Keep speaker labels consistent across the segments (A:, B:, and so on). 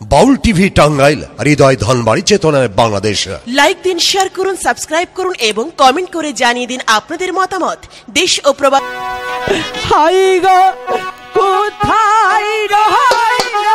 A: বাউল TV Tangail, হৃদয় ধনবাড়ি, চেতনায় Bangladesh.
B: Like দিন, share করুন, সাবস্ক্রাইব করুন এবং কমেন্ট করে জানিয়ে দিন আপনাদের মতামত। দেশ ও প্রবাস
C: হাই গো কোথায় রইলে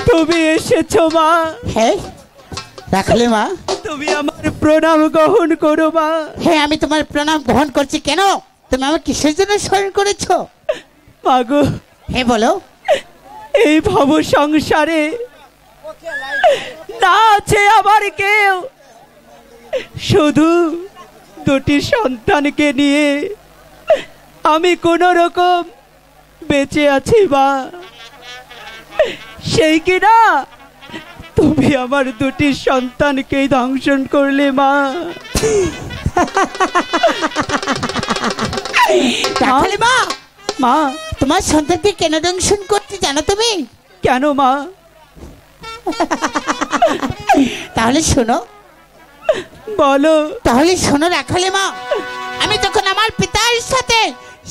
C: তুমি এসেছো মা।
D: হ্যাঁ রাখলে মা,
C: তুমি আমার প্রণাম গ্রহণ করো মা।
D: হ্যাঁ আমি তোমার প্রণাম গ্রহণ করছি। কেন তুমি আমার কিসের জন্য স্মরণ করেছো?
C: মাগো,
D: হ্যাঁ বলো।
C: এই ভব সংসারে না আছে আমার কেউ, শুধু দুটি সন্তানকে নিয়ে আমি কোন রকম বেঁচে আছি মা। সেই কিনা তুমি আমার দুটি সন্তানকে ধ্বংসন করলে মা।
D: রাখলে মা,
C: মা
D: তোমার সন্তানকে কেন দংশন করতে জানো তুমি?
C: কেন মা?
D: তাহলে শোনো।
C: বলো।
D: তাহলে শোনো রাখালে মা, আমি তখন আমার পিতার সাথে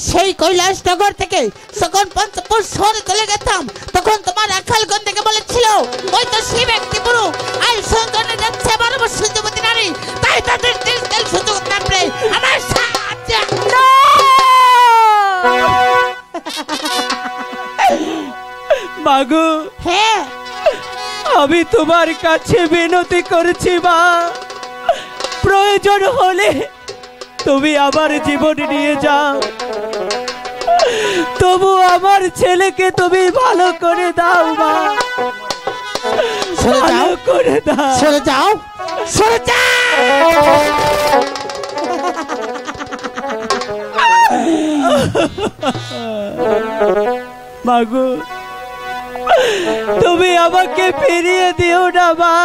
D: সেই কৈলাসনগর থেকে যখন পঞ্চপুর শহরে চলে গেতাম, তখন তোমার রাখালগণ থেকে বলেছিল ওই তো সেই ব্যক্তি পুরো আর সন্তানে যাচ্ছে 12 বছর যুবতী নারী, তাই তাদের তেল সুযোগ না পেয়ে আমার সাথে
C: মাগো।
D: হ্যাঁ
C: আমি তোমার কাছে বিনতি করছি মা, প্রয়োজন হলে তুমি আমার জীবন নিয়ে যাও, তবু আমার ছেলেকে তুমি ভালো করে দাও মা। ভালো করে দাও।
D: সরে যাও, সরে যাও।
C: মাগো, তুমি আমাকে ফিরিয়ে দিও না মা,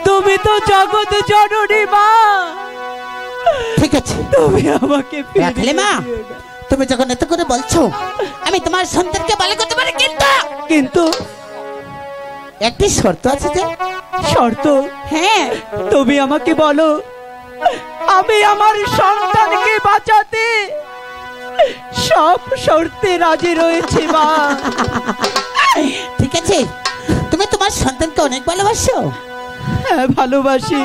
C: তুমি তো জগৎ জননী মা।
D: ঠিক আছে,
C: তুমি আমাকে
D: রাখলে মা, তুমি যখন এত করে বলছো আমি তোমার সন্তানকে ভালো করতে পারি,
C: কিন্তু
D: একটি শর্ত আছে। যে
C: শর্ত?
D: হ্যাঁ
C: তুমি আমাকে বলো, আমি আমার সন্তানকে বাঁচাতে সব শর্তে রাজি রয়েছে মা।
D: ঠিক আছে, তুমি তোমার সন্তানকে অনেক ভালোবাসো?
C: হ্যাঁ ভালোবাসি।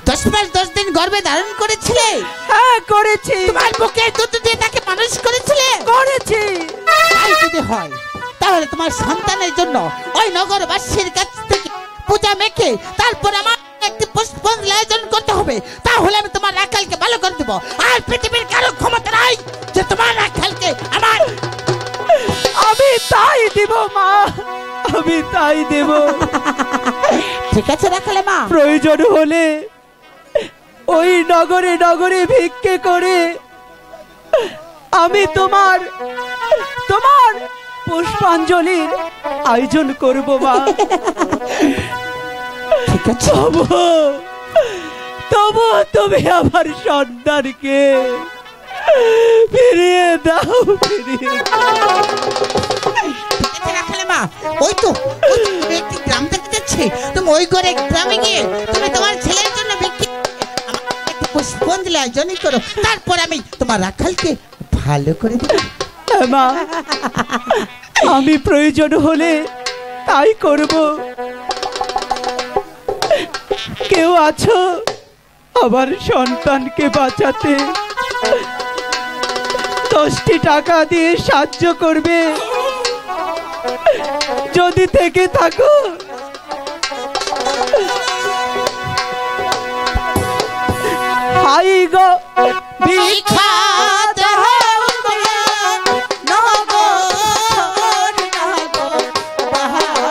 D: 10 মাস 10 দিন গর্ভে ধারণ করেছিলে?
C: হ্যাঁ করেছি।
D: তোমার বুকে দুধ দিয়ে তাকে মানুষ করেছিলে?
C: করেছি।
D: তাই যদি হয় তাহলে তোমার সন্তানের জন্য ওই নগরবাসীর কাছ থেকে পূজা মেখে তারপর আমার একটি পুষ্পাঞ্জলি আয়োজন করতে হবে, তাহলে আমি তোমার রাখালকে ভালো করে দেব। আর পৃথিবীর কারো ক্ষমতা নাই যে তোমার রাখালকে আমার।
C: আমি তাই দেব মা, আমি তাই দেব।
D: ঠিক আছে রাখালে মা,
C: প্রয়োজন হলে ওই নগরে নগরে ভিক্ষে করে আমি তোমার পুষ্পাঞ্জলির আয়োজন করব মা।
D: ঠিক আছে,
C: তবু তুমি আমার সন্তানকে ফিরিয়ে দাও, ফিরিয়ে দাও।
D: রাখালে মা, ওই তো একটি গ্রাম দেখতে যাচ্ছে, তুমি ওই ঘরে গ্রামে গিয়ে তুমি তোমার ছেলের জন্য পুষ্পাঞ্জলি আয়োজন করো, তারপর আমি তোমার রাখালকে ভালো করে দেব।
C: মা, আমি প্রয়োজন হলে তাই করব। কেউ আছো আমার সন্তানকে বাঁচাতে 10টি টাকা দিয়ে সাহায্য করবে যদি থেকে থাকো। হাই গো
D: ভিক্ষা দাও গো নগর নগর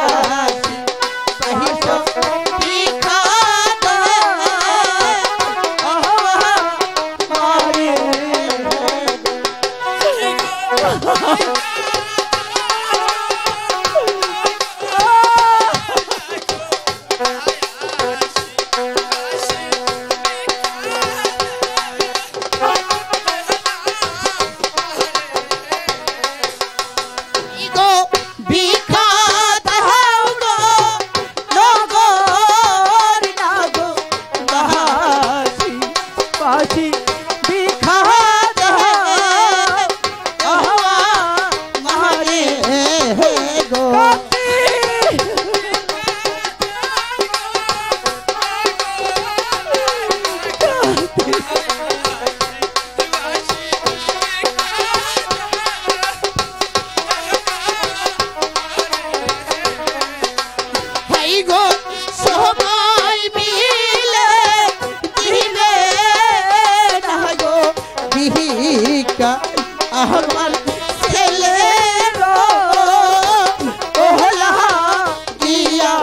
D: বাহাসি পাহিসো ভিক্ষা দাও মারে আমার ছেলের ওহলা গিয়া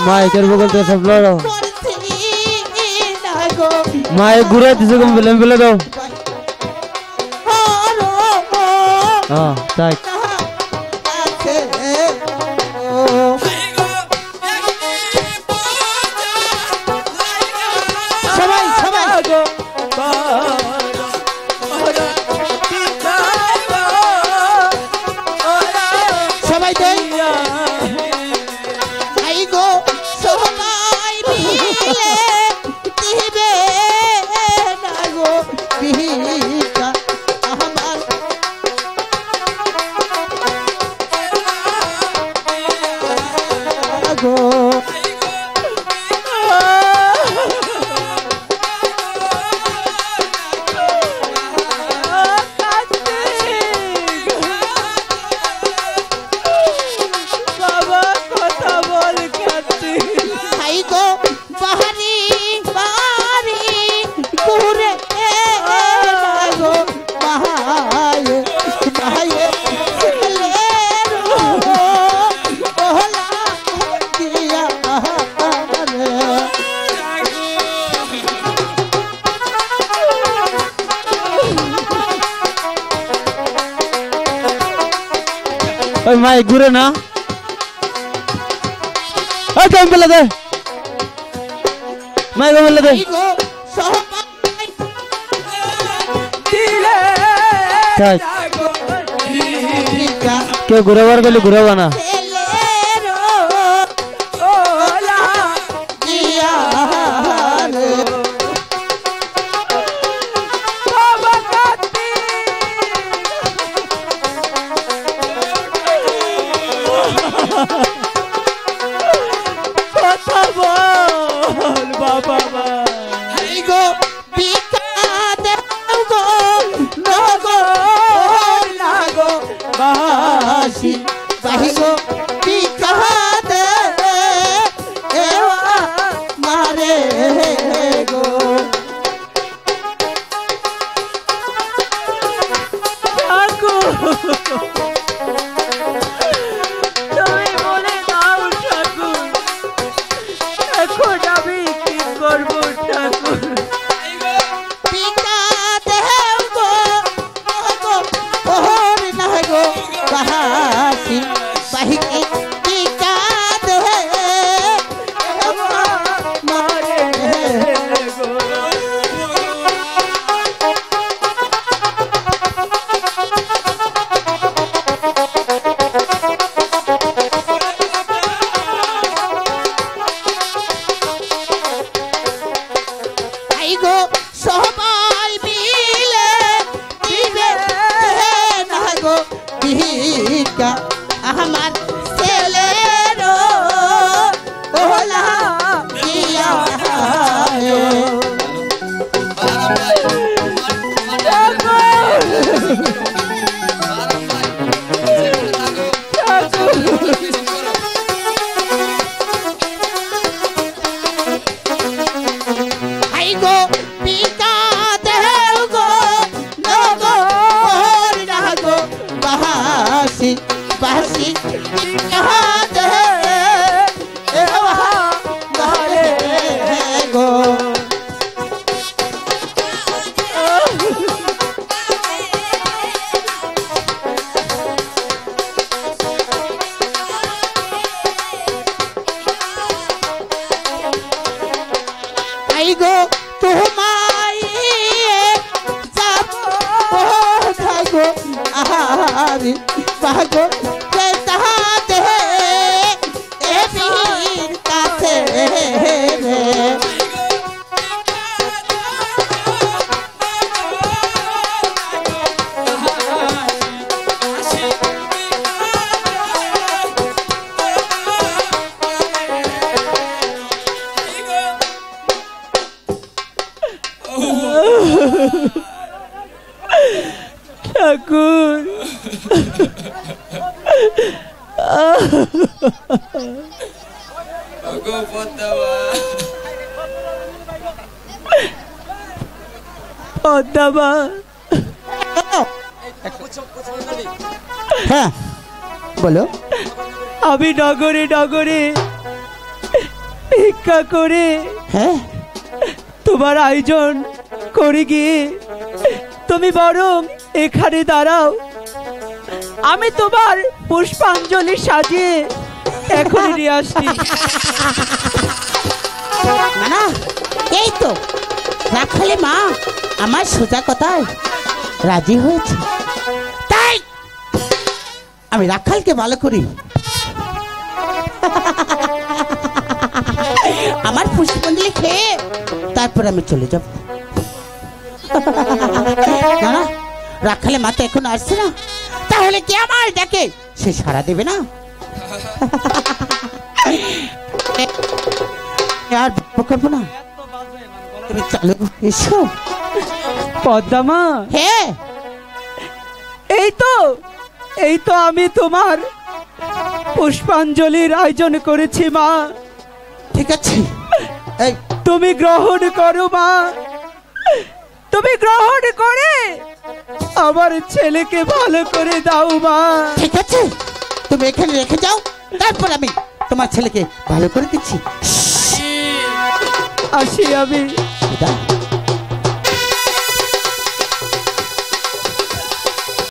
E: माइकर बगल तो सब लड़ो माइक गुरा तिसे कम बिलम बिला दो हाँ ताक ওই মাই ঘুরে না ওই কেমন ফেলে দে মাই কেমন ফেলে দে
D: গো সহপাই
E: থাক
D: ভিক্ষা
E: কেউ ঘুরাবার গেলে ঘুরাবা না
D: ছেলেরো ওলা দিয়া রে
C: কথা বল বাবা
D: এই গো ভিক্ষা দেও গো নগো লাগো বাসি বাহি গো ভিক্ষা দে এওয়া মারে গো
C: ঠাকুর তুমি বলে দাও ঠাকুর এখন আমি কি করবো ঠাকুর
D: ভিক্ষা দেও গো নগো ওহর না গো বাসি বাহি গো ভিক্ষা দে এওয়া মারে গো আই গো সবাই মিলে দিবে না গো ভিক্ষা আমার ছেলেরো ওলা দিয়া রে। আই গো ভিক্ষা দেও গো নগো না গো বাসি বাসি ভিক্ষা দে এওয়া মারে গো আই গো তোমায় যাব কোথায় গো আহারি বাগো তাহাতে এ পীর কাছে রে
C: ঠাকুর পদ্মাবা
D: হ্যাঁ বলো
C: আমি নগরে নগরে ভিক্ষা করে
D: হ্যাঁ
C: তোমার আয়োজন করে গিয়ে তুমি বরং এখানে দাঁড়াও, আমি তোমার পুষ্পাঞ্জলি সাজিয়ে এখনই নিয়ে আসছি।
D: না না এই তো রাখালে মা আমার সোজা কথায় রাজি হয়েছে, তাই আমি রাখালকে ভালো করি আমার পুষ্পাঞ্জলি খেয়ে তারপর আমি চলে যাব। না না রাখালে মা তো এখন আসছে না, তাহলে কি আমার ডাকে সে সাড়া দেবে না? আর করবো না, তুমি চালু এসো।
C: পদ্মা,
D: হ্যাঁ
C: এই তো আমি তোমার পুষ্পাঞ্জলির আয়োজন করেছি মা,
D: ঠিক আছে এই
C: তুমি গ্রহণ করো মা, তুমি গ্রহণ করে আমার ছেলেকে ভালো করে দাও মা।
D: ঠিক আছে তুমি এখানে রেখে যাও, তারপর আমি তোমার ছেলেকে ভালো করে দিচ্ছি।
C: আসি আমি।
D: বিদায়।